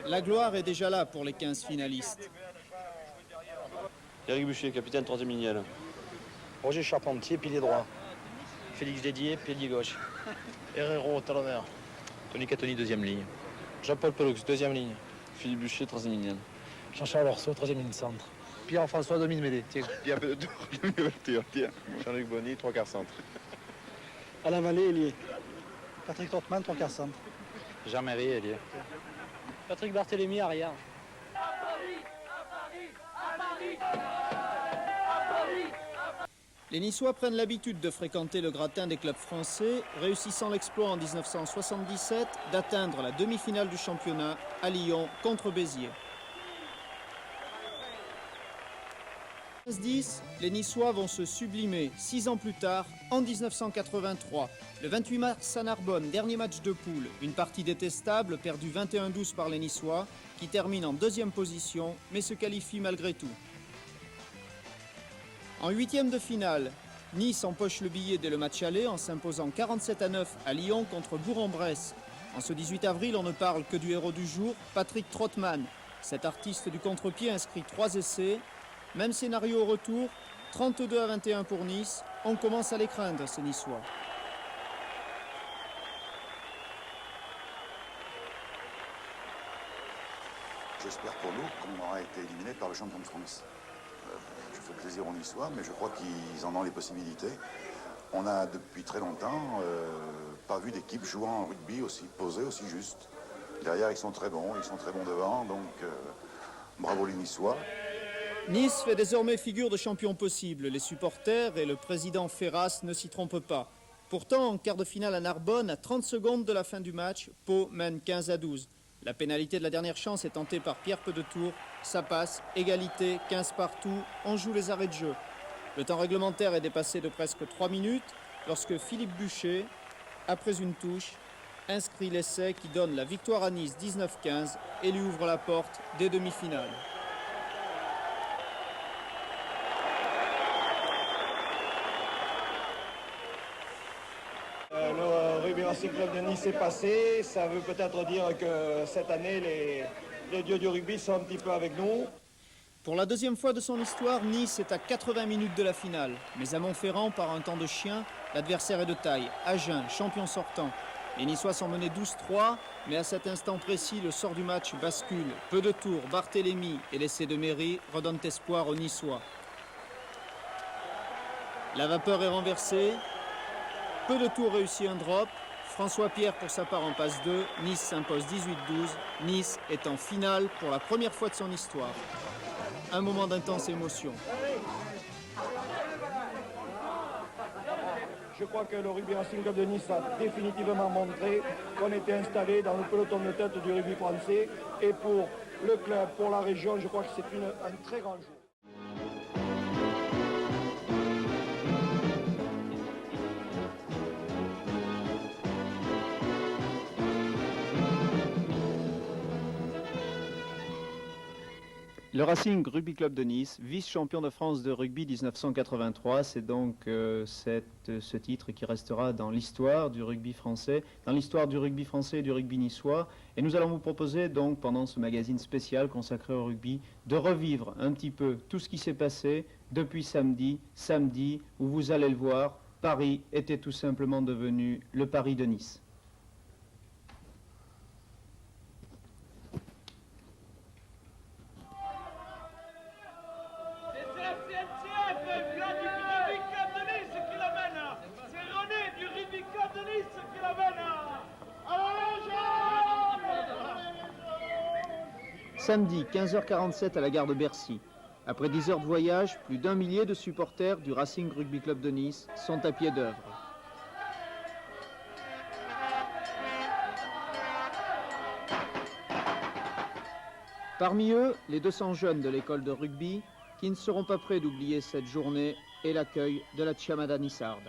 La gloire est déjà là pour les 15 finalistes. Éric Bucher, capitaine, 3e ligne. Roger Charpentier, pilier droit. Félix Dédier, pilier gauche. Herrero, talonneur. Tony Catoni, 2e ligne. Jean-Paul Pelux, 2e ligne. Philippe Bucher, 3e ligne. Jean-Charles Orso, 3e ligne centre. Pierre-François Domine-Médé, tiens. Pierre Pédotour, ouverture, tiens. Jean-Luc Bonny, 3/4 centre. Alain Vallée, ailier. Patrick Tortman, 3/4 centre. Jean-Marie, ailier. Patrick Barthélémy, arrière. Les Niçois prennent l'habitude de fréquenter le gratin des clubs français, réussissant l'exploit en 1977 d'atteindre la demi-finale du championnat à Lyon contre Béziers. 15-10, les Niçois vont se sublimer 6 ans plus tard, en 1983. Le 28 mars à Narbonne, dernier match de poule, une partie détestable perdue 21-12 par les Niçois, qui termine en 2e position, mais se qualifie malgré tout. En 8e de finale, Nice empoche le billet dès le match aller en s'imposant 47-9 à Lyon contre Bourg-en-Bresse. En ce 18 avril, on ne parle que du héros du jour, Patrick Trotman. Cet artiste du contre-pied inscrit 3 essais. Même scénario au retour, 32-21 pour Nice. On commence à les craindre, ces Niçois. J'espère pour nous qu'on aura été éliminé par le champion de France. Je fais plaisir aux Niçois, mais je crois qu'ils en ont les possibilités. On a depuis très longtemps pas vu d'équipe jouant en rugby aussi posée, aussi juste. Derrière, ils sont très bons devant, donc bravo les Niçois. Nice fait désormais figure de champion possible. Les supporters et le président Ferras ne s'y trompent pas. Pourtant, en quart de finale à Narbonne, à 30 secondes de la fin du match, Pau mène 15-12. La pénalité de la dernière chance est tentée par Pierre Pédotour. Ça passe, égalité, 15 partout, on joue les arrêts de jeu. Le temps réglementaire est dépassé de presque 3 minutes lorsque Philippe Bucher, après une touche, inscrit l'essai qui donne la victoire à Nice 19-15 et lui ouvre la porte des demi-finales. Le Rugby Racing Club de Nice est passé. Ça veut peut-être dire que cette année, les dieux du rugby sont un petit peu avec nous. Pour la 2e fois de son histoire, Nice est à 80 minutes de la finale. Mais à Montferrand, par un temps de chien, l'adversaire est de taille. Agen, champion sortant. Les Niçois sont menés 12-3, mais à cet instant précis, le sort du match bascule. Pédotour, Barthélémy et l'essai de Méry redonnent espoir aux Niçois. La vapeur est renversée. Pédotour réussit un drop. François Pierre pour sa part en passe 2. Nice s'impose 18-12. Nice est en finale pour la première fois de son histoire. Un moment d'intense émotion. Je crois que le Rugby Racing Club de Nice a définitivement montré qu'on était installé dans le peloton de tête du rugby français. Et pour le club, pour la région, je crois que c'est un très grand jour. Le Racing Rugby Club de Nice, vice-champion de France de rugby 1983, c'est donc ce titre qui restera dans l'histoire du rugby français, dans l'histoire du rugby français et du rugby niçois. Et nous allons vous proposer donc pendant ce magazine spécial consacré au rugby de revivre un petit peu tout ce qui s'est passé depuis samedi où vous allez le voir, Paris était tout simplement devenu le Paris de Nice. Samedi, 15h47 à la gare de Bercy. Après 10 heures de voyage, plus d'1 millier de supporters du Racing Rugby Club de Nice sont à pied d'œuvre. Parmi eux, les 200 jeunes de l'école de rugby qui ne seront pas prêts d'oublier cette journée et l'accueil de la Chamada Nissarde.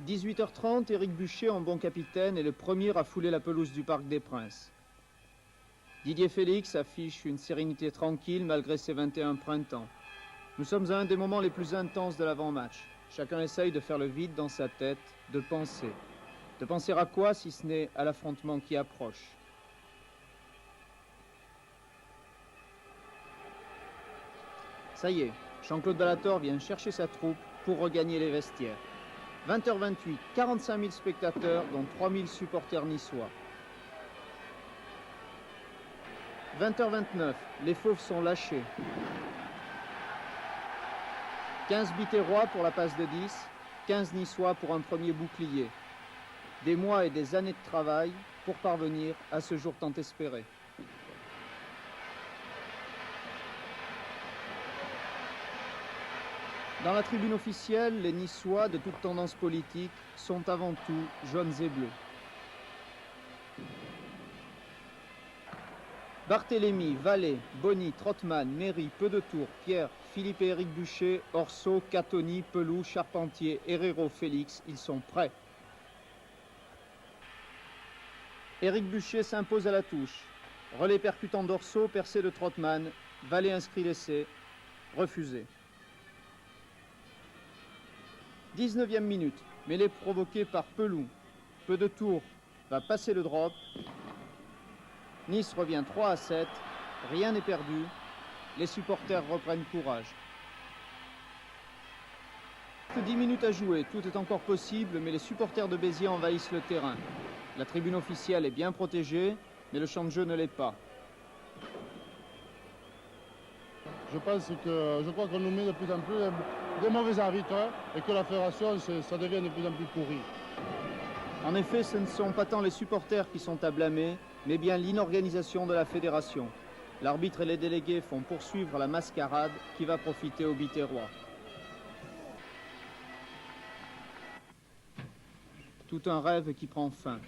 18h30, Éric Buchet, en bon capitaine, est le premier à fouler la pelouse du Parc des Princes. Didier Félix affiche une sérénité tranquille malgré ses 21 printemps. Nous sommes à un des moments les plus intenses de l'avant-match. Chacun essaye de faire le vide dans sa tête, de penser. De penser à quoi si ce n'est à l'affrontement qui approche? Ça y est, Jean-Claude Ballator vient chercher sa troupe pour regagner les vestiaires. 20h28, 45 000 spectateurs, dont 3 000 supporters niçois. 20h29, les fauves sont lâchés. 15 Biterrois pour la passe de 10, 15 Niçois pour un premier bouclier. Des mois et des années de travail pour parvenir à ce jour tant espéré. Dans la tribune officielle, les Niçois de toute tendance politique sont avant tout jaunes et bleus. Barthélemy, Vallée, Bonny, Trottmann, Méry, Peu de Tours, Pierre, Philippe et Éric Buchet, Orso, Catoni, Pelou, Charpentier, Herrero, Félix, ils sont prêts. Éric Buchet s'impose à la touche. Relais percutant d'Orso, percé de Trottmann, Vallée inscrit l'essai, refusé. 19e minute, mêlée provoquée par Pelou. Peu de Tours va passer le drop. Nice revient 3-7, rien n'est perdu. Les supporters reprennent courage. 10 minutes à jouer, tout est encore possible, mais les supporters de Béziers envahissent le terrain. La tribune officielle est bien protégée, mais le champ de jeu ne l'est pas. Je crois qu'on nous met de plus en plus des mauvais arbitres et que la fédération, ça devient de plus en plus pourri. En effet, ce ne sont pas tant les supporters qui sont à blâmer, mais bien l'inorganisation de la fédération. L'arbitre et les délégués font poursuivre la mascarade qui va profiter aux Biterrois. Tout un rêve qui prend fin.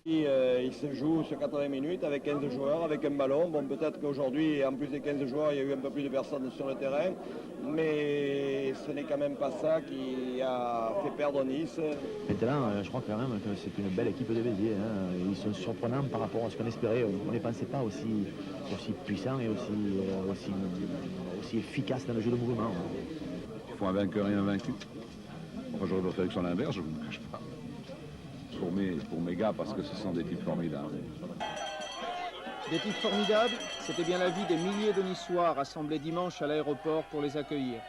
Il se joue sur 80 minutes avec 15 joueurs, avec un ballon. Bon, peut-être qu'aujourd'hui, en plus des 15 joueurs, il y a eu un peu plus de personnes sur le terrain. Mais ce n'est quand même pas ça qui a fait perdre Nice. Maintenant, je crois quand même que c'est une belle équipe de Béziers. Hein. Ils sont surprenants par rapport à ce qu'on espérait. On ne les pensait pas aussi puissants et aussi efficaces dans le jeu de mouvement. Il faut un vainqueur et un vaincu. Moi, j'aurais préféré que ce soit l'inverse, je ne vous le cache pas. Pour mes gars, parce que ce sont des types formidables. Des types formidables, c'était bien l'avis des milliers de Niçois rassemblés dimanche à l'aéroport pour les accueillir.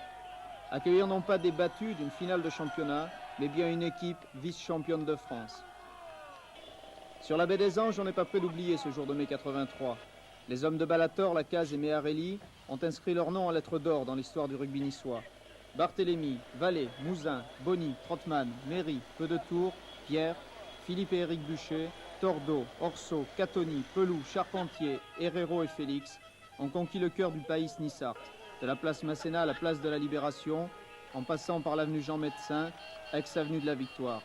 Accueillir non pas des battus d'une finale de championnat, mais bien une équipe vice-championne de France. Sur la baie des Anges, on n'est pas prêt d'oublier ce jour de mai 83. Les hommes de Ballator, Lacaze et Meharelli ont inscrit leur nom en lettres d'or dans l'histoire du rugby niçois. Barthélemy, Vallée, Mouzin, Bonny, Trottmann, Méry, Peu de Tours, Pierre, Philippe et Éric Buchet, Tordeau, Orso, Catoni, Pelou, Charpentier, Herrero et Félix ont conquis le cœur du pays nissart, de la place Masséna à la place de la Libération, en passant par l'avenue Jean Médecin, ex-avenue de la Victoire.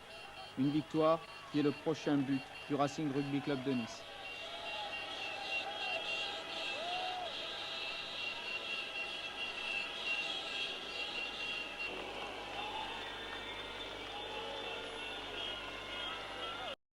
Une victoire qui est le prochain but du Racing Rugby Club de Nice.